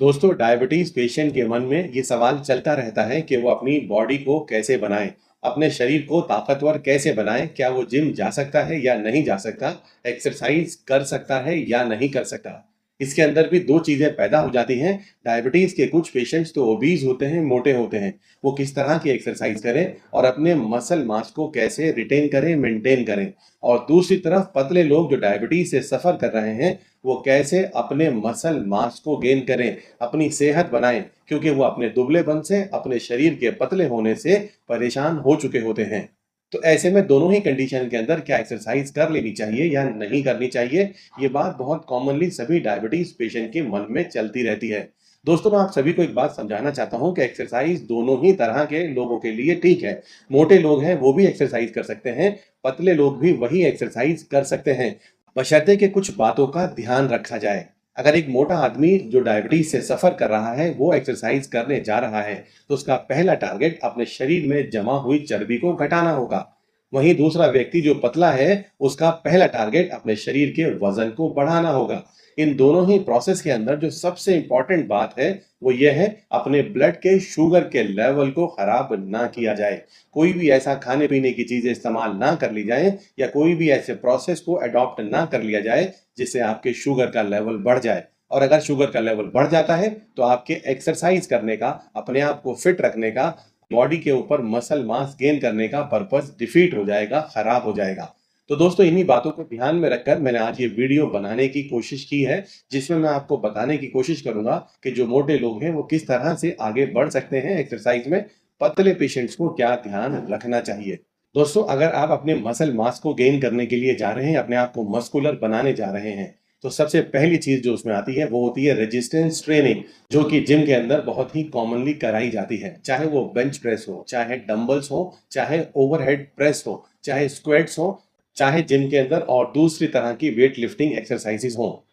दोस्तों, diabetes patient के मन में ये सवाल चलता रहता है कि वो अपनी बॉडी को कैसे बनाए, अपने शरीर को ताकतवर कैसे बनाए। क्या वो जिम जा सकता है या नहीं जा सकता, एक्सरसाइज कर सकता है या नहीं कर सकता। इसके अंदर भी दो चीजें पैदा हो जाती हैं। डायबिटीज के कुछ पेशेंट्स तो ओबीज होते हैं, मोटे होते हैं। वो किस तरह की एक्सरसाइज करें और अपने मसल मास को कैसे रिटेन करें, मेंटेन करें। और दूसरी तरफ पतले लोग जो डायबिटीज से सफर कर रहे हैं, वो कैसे अपने मसल मास को गेन करें, अपनी सेहत बनाएं, क्योंकि वो अपने दुबलेपन से, अपने शरीर के पतले होने से परेशान हो चुके होते हैं। तो ऐसे में दोनों ही कंडीशन के अंदर क्या एक्सरसाइज कर लेनी चाहिए या नहीं करनी चाहिए, ये बात बहुत कॉमनली सभी डायबिटीज पेशेंट के मन में चलती रहती है। दोस्तों, मैं आप सभी को एक बात समझाना चाहता हूं कि एक्सरसाइज दोनों ही तरह के लोगों के लिए ठीक है। मोटे लोग हैं वो भी एक्सरसाइज कर सकते हैं, पतले लोग भी वही एक्सरसाइज कर सकते हैं, बशर्ते कि कुछ बातों का ध्यान रखा जाए। अगर एक मोटा आदमी जो डायबिटीज से सफर कर रहा है वो एक्सरसाइज करने जा रहा है, तो उसका पहला टारगेट अपने शरीर में जमा हुई चर्बी को घटाना होगा। वहीं दूसरा व्यक्ति जो पतला है, उसका पहला टारगेट अपने शरीर के वजन को बढ़ाना होगा। इन दोनों ही प्रोसेस के अंदर जो सबसे इंपॉर्टेंट बात है, वो ये है अपने ब्लड के शुगर के लेवल को खराब ना किया जाए। कोई भी ऐसा खाने पीने की चीजें इस्तेमाल ना कर ली जाए, या कोई भी ऐसे प्रोसेस को अडॉप्ट ना कर लिया जाए जिससे आपके शुगर का लेवल बढ़ जाए। और अगर शुगर का लेवल बढ़ जाता है, तो आपके एक्सरसाइज करने का, अपने आप को फिट रखने का, बॉडी के ऊपर मसल मास गेन करने का पर्पस डिफीट हो जाएगा, खराब हो जाएगा। तो दोस्तों, इन्हीं बातों को ध्यान में रखकर मैंने आज ये वीडियो बनाने की कोशिश की है, जिसमें मैं आपको बताने की कोशिश करूंगा कि जो मोटे लोग हैं वो किस तरह से आगे बढ़ सकते हैं एक्सरसाइज में, पतले पेशेंट्स को क्या ध्यान रखना चाहिए। दोस्तों, अगर आप अपने मसल मास को गेन करने के लिए जा रहे हैं, अपने आप को मस्कुलर बनाने जा रहे हैं, तो सबसे पहली चीज जो उसमें आती है वो होती है रेजिस्टेंस ट्रेनिंग, जो कि जिम के अंदर बहुत ही कॉमनली कराई जाती है। चाहे वो बेंच प्रेस हो, चाहे डंबल्स हो, चाहे ओवरहेड प्रेस हो, चाहे स्क्वाट्स हो, चाहे जिम के अंदर और दूसरी तरह की वेट लिफ्टिंग एक्सरसाइजेस हो,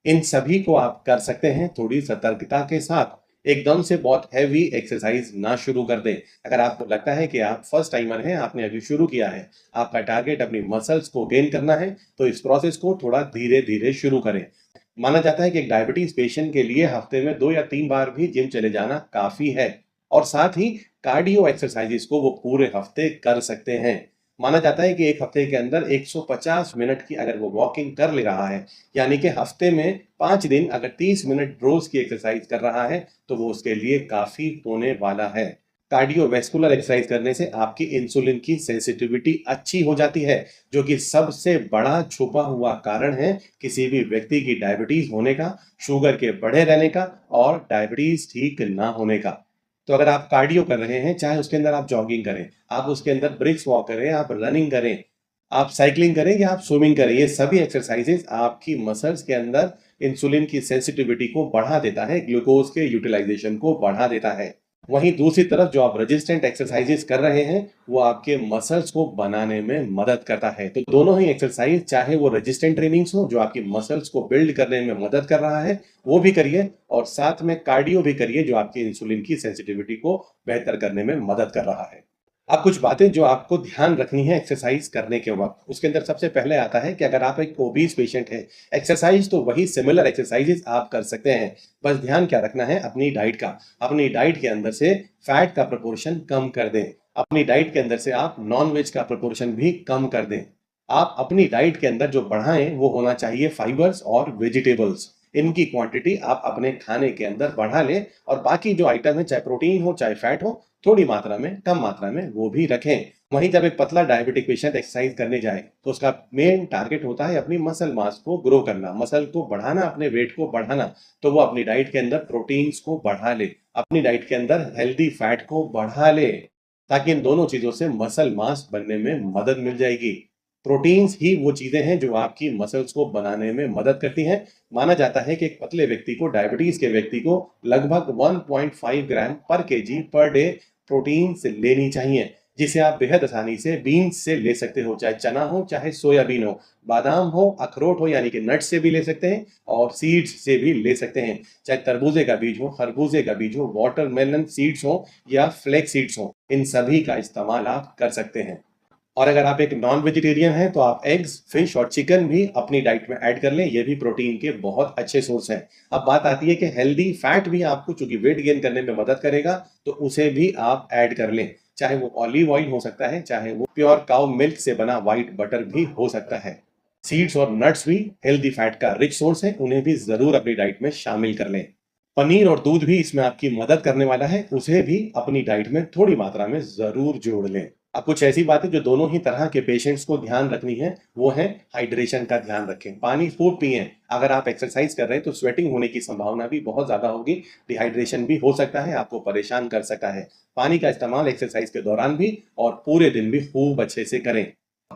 इन सभी को आप कर सकते हैं थोड़ी सतर्कता के साथ। एकदम से बहुत हैवी एक्सरसाइज ना शुरू कर दें। अगर आपको लगता है कि आप फर्स्ट टाइमर हैं, आपने अभी शुरू किया है, आपका टारगेट अपनी मसल्स को गेन करना है, तो इस प्रोसेस को थोड़ा धीरे धीरे शुरू करें। माना जाता है कि एक डायबिटीज पेशेंट के लिए हफ्ते में 2 या 3 बार भी जिम चले जाना काफी है। और साथ ही कार्डियो एक्सरसाइजेस को वो पूरे हफ्ते कर सकते हैं। माना जाता है कि एक हफ्ते के अंदर 150 मिनट की अगर वो वॉकिंग कर ले रहा है, यानी कि हफ्ते में 5 दिन अगर 30 मिनट रोज की एक्सरसाइज कर रहा है, तो वो उसके लिए काफी होने वाला है। कार्डियोवैस्कुलर एक्सरसाइज करने से आपकी इंसुलिन की सेंसिटिविटी अच्छी हो जाती है, जो कि सबसे बड़ा छुपा हुआ कारण है किसी भी व्यक्ति की डायबिटीज होने का, शुगर के बढ़े रहने का और डायबिटीज ठीक ना होने का। तो अगर आप कार्डियो कर रहे हैं, चाहे उसके अंदर आप जॉगिंग करें, आप उसके अंदर ब्रिक्स वॉक करें, आप रनिंग करें, आप साइक्लिंग करें या आप स्विमिंग करें, ये सभी एक्सरसाइजेस आपकी मसल्स के अंदर इंसुलिन की सेंसिटिविटी को बढ़ा देता है, ग्लूकोज के यूटिलाइजेशन को बढ़ा देता है। वहीं दूसरी तरफ जो आप रेजिस्टेंट एक्सरसाइजेस कर रहे हैं, वो आपके मसल्स को बनाने में मदद करता है। तो दोनों ही एक्सरसाइज, चाहे वो रेजिस्टेंट ट्रेनिंग्स हो जो आपकी मसल्स को बिल्ड करने में मदद कर रहा है, वो भी करिए, और साथ में कार्डियो भी करिए जो आपकी इंसुलिन की सेंसिटिविटी को बेहतर करने में मदद कर रहा है। अब कुछ बातें जो आपको ध्यान रखनी है एक्सरसाइज करने के वक्त, उसके अंदर सबसे पहले आता है कि अगर आप एक ओबीज पेशेंट हैं, एक्सरसाइज तो वही सिमिलर एक्सरसाइजेस आप कर सकते हैं। बस ध्यान क्या रखना है अपनी डाइट का। अपनी डाइट के अंदर से फैट का प्रोपोर्शन कम कर दें। अपनी डाइट के अंदर से आप नॉन वेज का प्रोपोर्शन भी कम कर दें। आप अपनी डाइट के अंदर जो बढ़ाएं वो होना चाहिए फाइबर्स और वेजिटेबल्स। इनकी क्वांटिटी आप अपने खाने के अंदर बढ़ा लें, और बाकी जो आइटम है, चाहे प्रोटीन हो चाहे फैट हो, थोड़ी मात्रा में, कम मात्रा में, वो भी रखें। वहीं जब एक पतला डायबिटिक पेशेंट एक्सरसाइज करने जाए, तो उसका मेन टारगेट होता है अपनी मसल मास को ग्रो करना, मसल को बढ़ाना, अपने वेट को बढ़ाना। तो वो अपनी डाइट के अंदर प्रोटीन्स को बढ़ा ले, अपनी डाइट के अंदर हेल्दी फैट को बढ़ा ले, ताकि इन दोनों चीजों से मसल मास बनने में मदद मिल जाएगी। प्रोटीन्स ही वो चीजें हैं जो आपकी मसल्स को बनाने में मदद करती हैं। माना जाता है कि एक पतले व्यक्ति को, डायबिटीज के व्यक्ति को, लगभग 1.5 ग्राम पर केजी पर डे प्रोटीन से लेनी चाहिए, जिसे आप बेहद आसानी से बीन्स से ले सकते हो, चाहे चना हो चाहे सोयाबीन हो, बादाम हो, अखरोट हो यानी कि नट्स से भी ले सकते हैं, और सीड्स से भी ले सकते हैं। चाहे तरबूजे का बीज हो, खरबूजे का बीज हो, वाटरमेलन सीड्स हो या फ्लैक्स सीड्स हो, इन सभी का इस्तेमाल आप कर सकते हैं। और अगर आप एक नॉन वेजिटेरियन हैं तो आप एग्स, फिश और चिकन भी अपनी डाइट में ऐड कर लें, ये भी प्रोटीन के बहुत अच्छे सोर्स हैं। अब बात आती है कि हेल्दी फैट भी आपको चूंकि वेट गेन करने में मदद करेगा, तो उसे भी आप ऐड कर लें। चाहे वो ऑलिव ऑयल हो सकता है, चाहे वो प्योर काउ मिल्क से बना व्हाइट बटर भी हो सकता है। सीड्स और नट्स भी हेल्दी फैट का रिच सोर्स है, उन्हें भी जरूर अपनी डाइट में शामिल कर लें। पनीर और दूध भी इसमें आपकी मदद करने वाला है, उसे भी अपनी डाइट में थोड़ी मात्रा में जरूर जोड़ लें। अब कुछ ऐसी बातें जो दोनों ही तरह के पेशेंट्स को ध्यान रखनी है, वो है हाइड्रेशन का ध्यान रखें, पानी खूब पिएं। अगर आप एक्सरसाइज कर रहे हैं तो स्वेटिंग होने की संभावना भी बहुत ज्यादा होगी, डिहाइड्रेशन भी हो सकता है, आपको परेशान कर सकता है। पानी का इस्तेमाल एक्सरसाइज के दौरान भी और पूरे दिन भी खूब अच्छे से करें।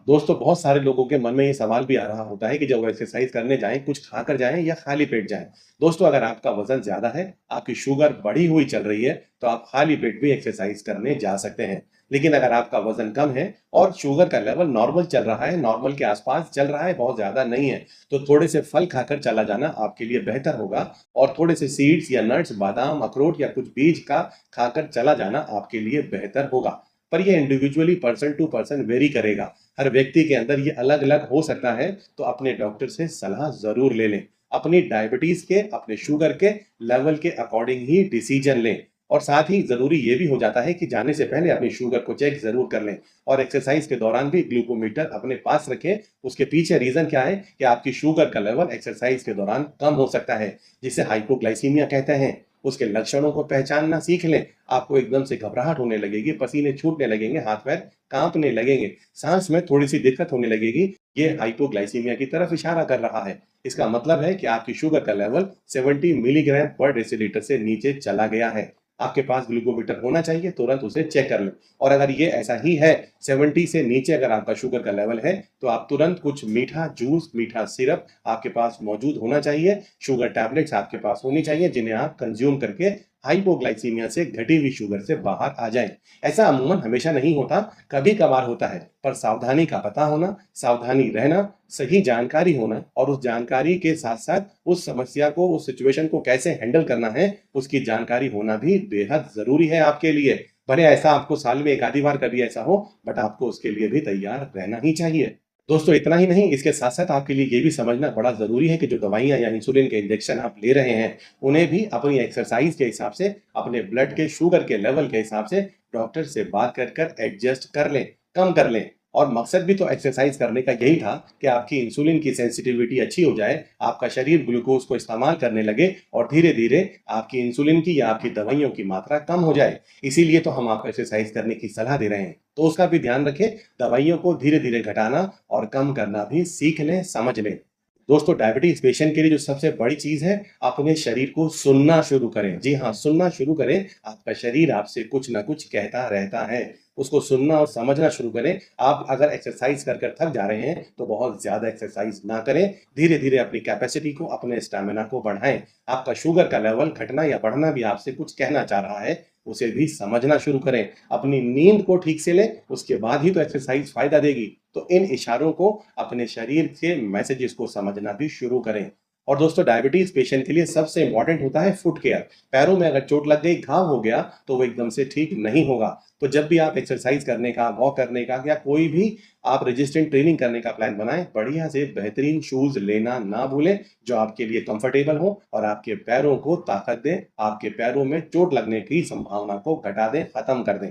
दोस्तों, बहुत सारे लोगों के मन में ये सवाल भी आ रहा होता है कि जब वो एक्सरसाइज करने जाएं, कुछ खाकर जाएं या खाली पेट जाएं। दोस्तों, अगर आपका वजन ज्यादा है, आपकी शुगर बढ़ी हुई चल रही है, तो आप खाली पेट भी एक्सरसाइज करने जा सकते हैं। लेकिन अगर आपका वजन कम है और शुगर का लेवल नॉर्मल चल रहा है, नॉर्मल के आसपास चल रहा है, बहुत ज्यादा नहीं है, तो थोड़े से फल खाकर चला जाना आपके लिए बेहतर होगा। और थोड़े से सीड्स या नट्स, बादाम, अखरोट या कुछ बीज का खाकर चला जाना आपके लिए बेहतर होगा। पर यह individually person to person vary करेगा, हर व्यक्ति के अंदर ये अलग अलग हो सकता है, तो अपने डॉक्टर से सलाह जरूर ले लें। अपनी डायबिटीज के, अपने शुगर के लेवल के अकॉर्डिंग ही डिसीजन लें। और साथ ही जरूरी ये भी हो जाता है कि जाने से पहले अपनी शुगर को चेक जरूर कर लें, और एक्सरसाइज के दौरान भी ग्लूकोमीटर अपने पास रखें। उसके पीछे रीजन क्या है कि आपकी शुगर का लेवल एक्सरसाइज के दौरान कम हो सकता है, जिसे हाइपोग्लाइसीमिया कहते हैं। उसके लक्षणों को पहचानना सीख लें। आपको एकदम से घबराहट होने लगेगी, पसीने छूटने लगेंगे, हाथ पैर कांपने लगेंगे, सांस में थोड़ी सी दिक्कत होने लगेगी। ये हाइपोग्लाइसीमिया की तरफ इशारा कर रहा है। इसका मतलब है कि आपकी शुगर का लेवल 70 मिलीग्राम पर डेसीलीटर से नीचे चला गया है। आपके पास ग्लूकोमीटर होना चाहिए, तुरंत उसे चेक कर लें। और अगर ये ऐसा ही है, 70 से नीचे अगर आपका शुगर का लेवल है, तो आप तुरंत कुछ मीठा जूस, मीठा सिरप आपके पास मौजूद होना चाहिए। शुगर टैबलेट्स आपके पास होनी चाहिए, जिन्हें आप कंज्यूम करके हाइपोग्लाइसीमिया से, घटी हुई शुगर से बाहर आ जाएं। ऐसा अमूमन हमेशा नहीं होता, कभी कभार होता है, पर सावधानी का पता होना, सावधानी रहना, सही जानकारी होना और उस जानकारी के साथ साथ उस समस्या को, उस सिचुएशन को कैसे हैंडल करना है, उसकी जानकारी होना भी बेहद जरूरी है आपके लिए। भले ऐसा आपको साल में एक आधी बार कभी ऐसा हो, बट आपको उसके लिए भी तैयार रहना ही चाहिए। दोस्तों, इतना ही नहीं, इसके साथ साथ आपके लिए ये भी समझना बड़ा जरूरी है कि जो दवाइयां या इंसुलिन के इंजेक्शन आप ले रहे हैं, उन्हें भी अपनी एक्सरसाइज के हिसाब से, अपने ब्लड के शुगर के लेवल के हिसाब से डॉक्टर से बात कर कर एडजस्ट कर लें, कम कर लें। और मकसद भी तो एक्सरसाइज करने का यही था कि आपकी इंसुलिन की सेंसिटिविटी अच्छी हो जाए, आपका शरीर ग्लूकोज को इस्तेमाल करने लगे और धीरे धीरे आपकी इंसुलिन की या आपकी दवाइयों की मात्रा कम हो जाए। इसीलिए तो हम आपको एक्सरसाइज करने की सलाह दे रहे हैं। तो उसका भी ध्यान रखें, दवाइयों को धीरे धीरे घटाना और कम करना भी सीख लें, समझ लें। दोस्तों, डायबिटीज पेशेंट के लिए जो सबसे बड़ी चीज है, अपने शरीर को सुनना शुरू करें। जी हाँ, सुनना शुरू करें। आपका शरीर आपसे कुछ ना कुछ कहता रहता है, उसको सुनना और समझना शुरू करें। आप अगर एक्सरसाइज कर कर थक जा रहे हैं, तो बहुत ज्यादा एक्सरसाइज ना करें, धीरे धीरे अपनी कैपेसिटी को, अपने स्टैमिना को बढ़ाएं। आपका शुगर का लेवल घटना या बढ़ना भी आपसे कुछ कहना चाह रहा है, उसे भी समझना शुरू करें। अपनी नींद को ठीक से लें, उसके बाद ही तो एक्सरसाइज फायदा देगी। तो इन इशारों को, अपने शरीर के मैसेजेस को समझना भी शुरू करें। और दोस्तों, डायबिटीज पेशेंट के लिए सबसे इंपॉर्टेंट होता है फुट केयर। पैरों में अगर चोट लग गई, घाव हो गया, तो वो एकदम से ठीक नहीं होगा। तो जब भी आप एक्सरसाइज करने का, वॉक करने का या कोई भी आप रेजिस्टेंट ट्रेनिंग करने का प्लान बनाएं, बढ़िया से बेहतरीन शूज लेना ना भूलें, जो आपके लिए कंफर्टेबल हो और आपके पैरों को ताकत दें, आपके पैरों में चोट लगने की संभावना को घटा दें, खत्म कर दें।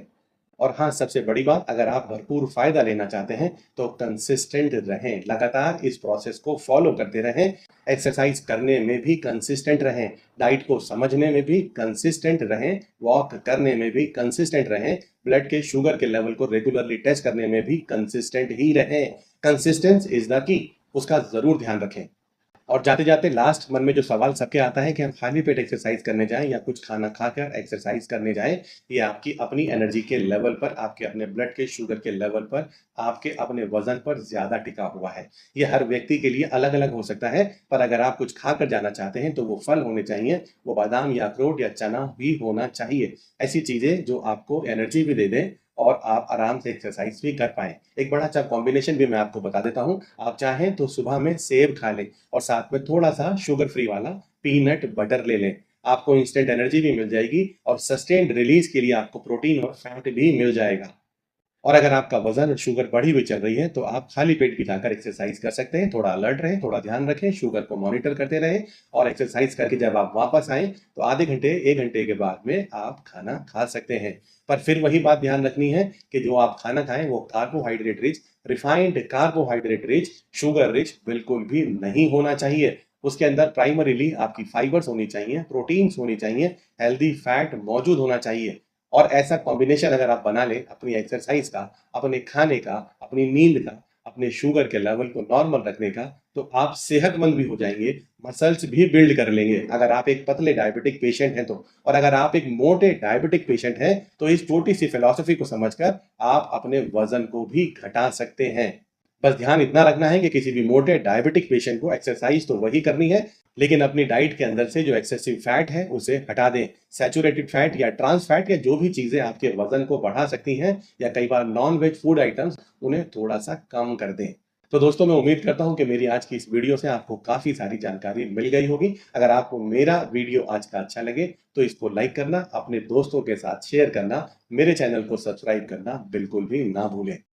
और हाँ, सबसे बड़ी बात, अगर आप भरपूर फायदा लेना चाहते हैं, तो कंसिस्टेंट रहें, लगातार इस प्रोसेस को फॉलो करते रहें। एक्सरसाइज करने में भी कंसिस्टेंट रहें, डाइट को समझने में भी कंसिस्टेंट रहें, वॉक करने में भी कंसिस्टेंट रहें, ब्लड के शुगर के लेवल को रेगुलरली टेस्ट करने में भी कंसिस्टेंट ही रहें। कंसिस्टेंस इज द की, उसका जरूर ध्यान रखें। और जाते जाते लास्ट मन में जो सवाल सबके आता है कि हम खाली पेट एक्सरसाइज करने जाएं या कुछ खाना खाकर एक्सरसाइज करने जाएं, ये आपकी अपनी एनर्जी के लेवल पर, आपके अपने ब्लड के शुगर के लेवल पर, आपके अपने वजन पर ज्यादा टिका हुआ है। ये हर व्यक्ति के लिए अलग अलग हो सकता है, पर अगर आप कुछ खाकर जाना चाहते हैं, तो वो फल होने चाहिए, वो बादाम या अखरोट या चना भी होना चाहिए। ऐसी चीजें जो आपको एनर्जी भी दे दें और आप आराम से एक्सरसाइज भी कर पाएं। एक बड़ा अच्छा कॉम्बिनेशन भी मैं आपको बता देता हूं। आप चाहें तो सुबह में सेब खा लें और साथ में थोड़ा सा शुगर फ्री वाला पीनट बटर ले लें। आपको इंस्टेंट एनर्जी भी मिल जाएगी और सस्टेन्ड रिलीज के लिए आपको प्रोटीन और फैट भी मिल जाएगा। और अगर आपका वजन शुगर बढ़ी हुई चल रही है तो आप खाली पेट भी जाकर एक्सरसाइज कर सकते हैं। थोड़ा अलर्ट रहें, थोड़ा ध्यान रखें, शुगर को मॉनिटर करते रहें और एक्सरसाइज करके जब आप वापस आएँ तो आधे घंटे 1 घंटे के बाद में आप खाना खा सकते हैं। पर फिर वही बात ध्यान रखनी है कि जो आप खाना खाएँ वो carbohydrate rich, refined carbohydrate rich, sugar rich बिल्कुल भी नहीं होना चाहिए। उसके अंदर प्राइमरीली आपकी फाइबर्स होनी चाहिए, प्रोटीन्स होनी चाहिए, हेल्दी फैट मौजूद होना चाहिए। और ऐसा कॉम्बिनेशन अगर आप बना लें अपनी एक्सरसाइज का, अपने खाने का, अपनी नींद का, अपने शुगर के लेवल को नॉर्मल रखने का, तो आप सेहतमंद भी हो जाएँगे, मसल्स भी बिल्ड कर लेंगे। अगर आप एक पतले डायबिटिक पेशेंट हैं तो। और अगर आप एक मोटे डायबिटिक पेशेंट हैं, तो इस छोटी-सी फिलॉसफी को समझकर आप अपने वज़न को भी घटा सकते हैं। बस ध्यान इतना रखना है कि किसी भी मोटे डायबिटिक पेशेंट को एक्सरसाइज तो वही करनी है, लेकिन अपनी डाइट के अंदर से जो एक्सेसिव फैट है, उसे हटा दें। सैचुरेटेड फैट या ट्रांस फैट या जो भी चीज़ें आपके वज़न को बढ़ा सकती हैं या कई बार नॉन-वेज फूड आइटम्स, उन्हें थोड़ा-सा कम कर दें। तो दोस्तों, मैं उम्मीद करता हूँ कि मेरी आज की इस वीडियो से आपको काफ़ी सारी जानकारी मिल गई होगी। अगर आपको मेरा वीडियो आज का अच्छा लगे, तो इसको लाइक करना, अपने दोस्तों के साथ शेयर करना, मेरे चैनल को सब्सक्राइब करना बिल्कुल भी ना भूलें।